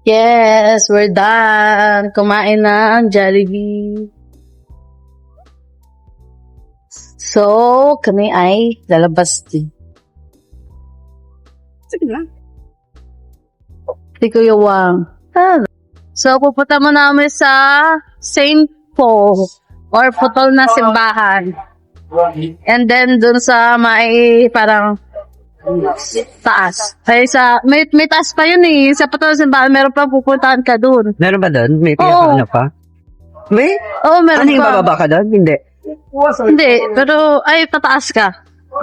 Yes, we're done. Kumain ng Jollibee. So, kami ay lalabas din. Sige lang. Si Kuya Wang. So, pupunta mo namin sa St. Paul or putol na simbahan. And then, dun sa may parang taas. Ay, may taas pa yun eh. Sa putol na simbahan, meron pa pupuntahan ka dun. Meron ba doon? May Oo. pinaka pa? May? Oo, meron Ano yung pa. bababa ka doon? Hindi. Hindi, pero ay, pataas ka.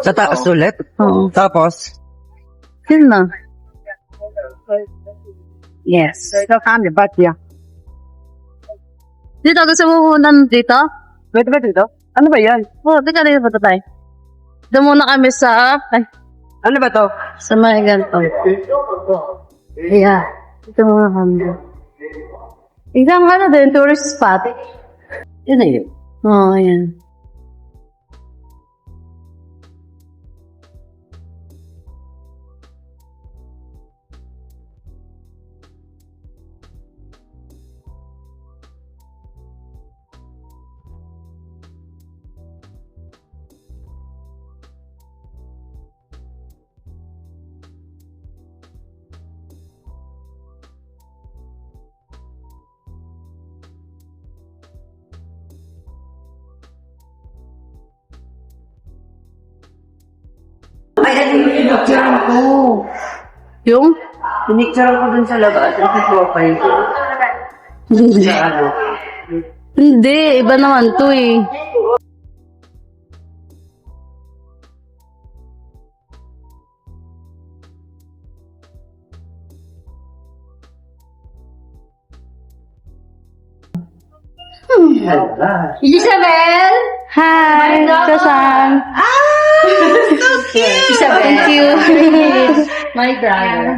Sa taas ulit? Oo. Tapos? Yun na. Yes. So, kami, ba't yan? Dito, gusto mo muna dito? Wait, dito? Ano ba yan? Oo, di ka rin pa tayo. Doon muna kami sa, Ano ba to? sa mga ganito. Yeah. Dito muna kami. Isang ano din, tourist spot. Yun na yun. Oo, yan. Ay, ano yung pinicturean ko? Yung? Pinicturean ko dun sa labas. Ang profile ko. Hindi. Sa ano? Hindi, iba naman to eh. Hala. Isabel? Hi, Sasan. So cute! Thank you. My brother.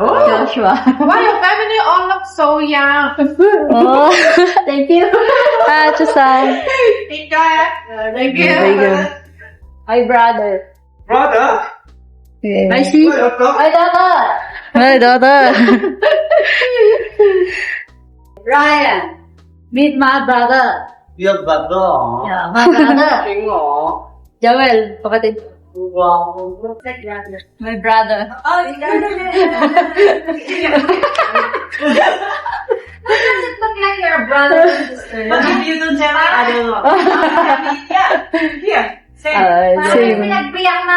Oh, Joshua. wow, your family all look so young. Oh, Thank you. hi, Sasan. Enjoy. Thank you. My brother. Brother. My sis. My daughter. Hi, daughter. Ryan. Meet my brother. Your brother. Yeah, my brother. Tingnan. Joel, kapatid. Wow. My brother. Oh, Does it look like your brother and sister? But you don't have I don't know. Yeah. Here. Same. Parang Same. pinagbiyak na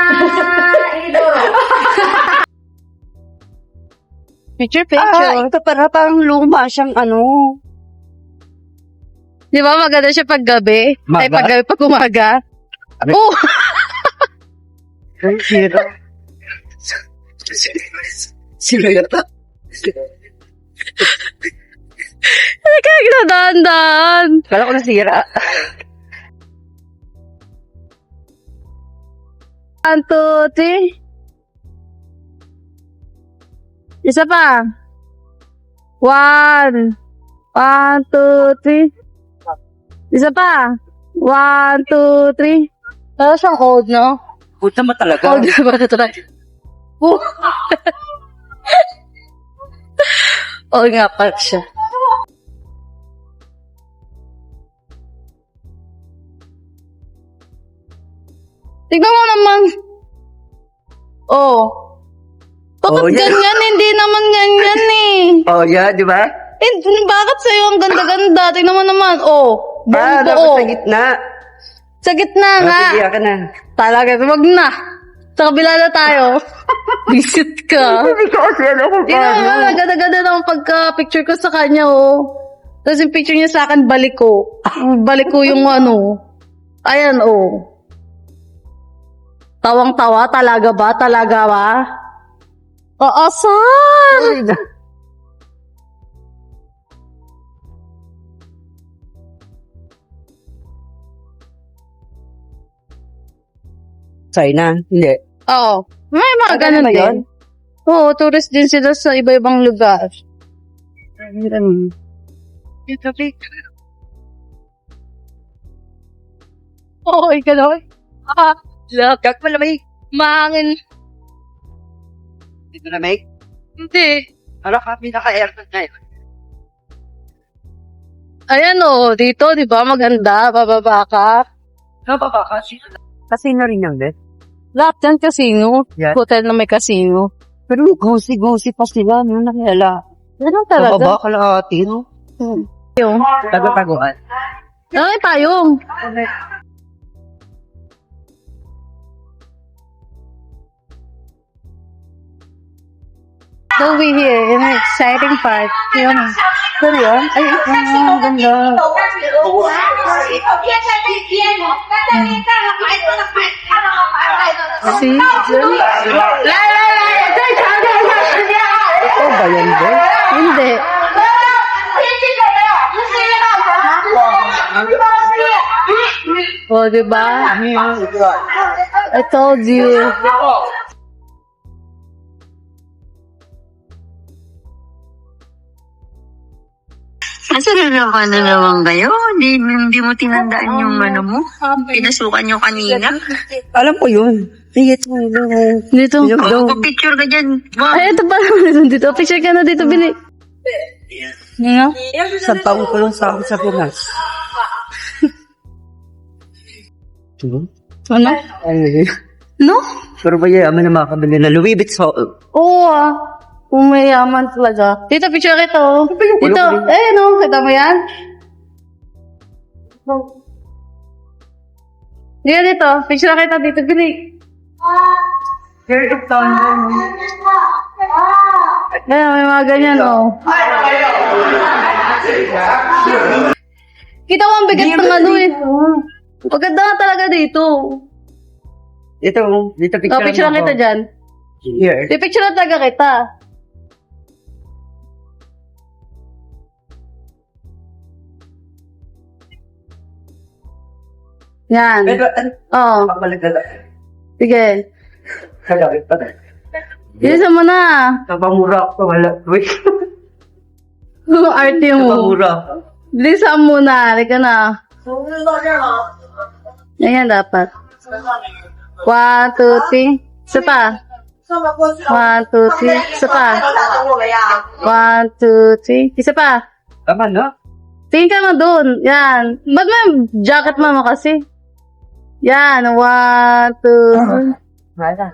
inidoro. Picture, Ah, ito para pang luma siyang ano. Di ba maganda siya pag gabi? Ay, Maga? pag gabi, pag umaga. Abi- Oh! Ay, sira. Sira yata. Hindi ka nagdadaan-daan. Kala ko nasira. 1, 2, 3. Isa pa. 1. 1, 2, 3. Isa pa. 1, 2, 3. Parang siyang old, no? Puta mo talaga. Old na ba ito na? Oh. Oo nga pa siya. Tignan mo naman. Oh. Bakit Oh, yeah. ganyan? Hindi naman ganyan eh. Oh, yeah, di ba? Bakit sa'yo ang ganda-ganda? Tignan mo naman. Oh. Ah, Buong dapat buo. sa gitna. Sa gitna nga. Ah, sige, akin na. Talaga, wag na. Sa kabila na tayo. Visit ka. Hindi ko kasi ano kung Tignan mo naman, ganda-ganda naman pagka-picture ko sa kanya, oh. Tapos yung picture niya sa akin, balik ko. Balik ko yung ano. Ayan, oh. Tawang-tawa, talaga ba? Talaga ba? Oo, saan? China? Hindi. Oo. May mga Ah, ganun ganun ba yun? din. Oo, tourist din sila sa iba-ibang lugar. Ito, Oo, ikaw. Ah, Kak malamig. mahangin. Dito na, Meg. Hindi. Para kami naka-aircon ngayon. Ayan o, dito, di ba? Maganda. Bababa ka. Baba kasi. Casino rin yung bed. Lahat yan casino. Yan. Hotel na may casino. Pero gosi-gosi pa sila. Ano nakilala? Ganun Baba talaga. ka lang ate, no? Yung. Taga-taguan. Ay, payong. So we here in an exciting part. Yun. Ano yun? Ay, ang ganda. See? Ito ba yan, bed? Hindi. O, diba? I told you. Nasarilo ka na naman kayo. Hindi mo tinandaan yung ano mo. Pinasukan nyo kanina. Alam ko yun. Sige, ito. Dito. Picture ka dyan. Wow. Ay, ito pala dito. Picture ka na dito, Bini. Nga? Isang taon ko lang sa akin sa Pinas. Diba? Ano? Ay, No? pero ba yaman na makabili na Louis Vuitton? Oo ah. Kung mayaman talaga. Dito, picture kita oh. Dito. Eh, no? Kita mo yan? Dito, dito. Picture kita dito, Bini. Here is London. Ayan, may mga ganyan, oh. Kita mo ang bigat ng ano eh. Maganda nga talaga dito. Dito picture Oh, picture kita dyan. Here. Pipicture na talaga kita. Yan. Pero, ano? Oh, Pabalik na lang. sige. Kalawit pa na. Bilisan mo na. Kapamura ko, wala. Wait. Arte mo. Kapamura. Bilisan mo na. Halika na. Ayan dapat. 1, 2, 3. Isa pa. 1, 2, 3. Isa pa. 1, 2, 3. Isa pa. Tama na. Tingin ka na doon. Yan. Ba't may jacket mo kasi? Yan. 1, 2. Wala.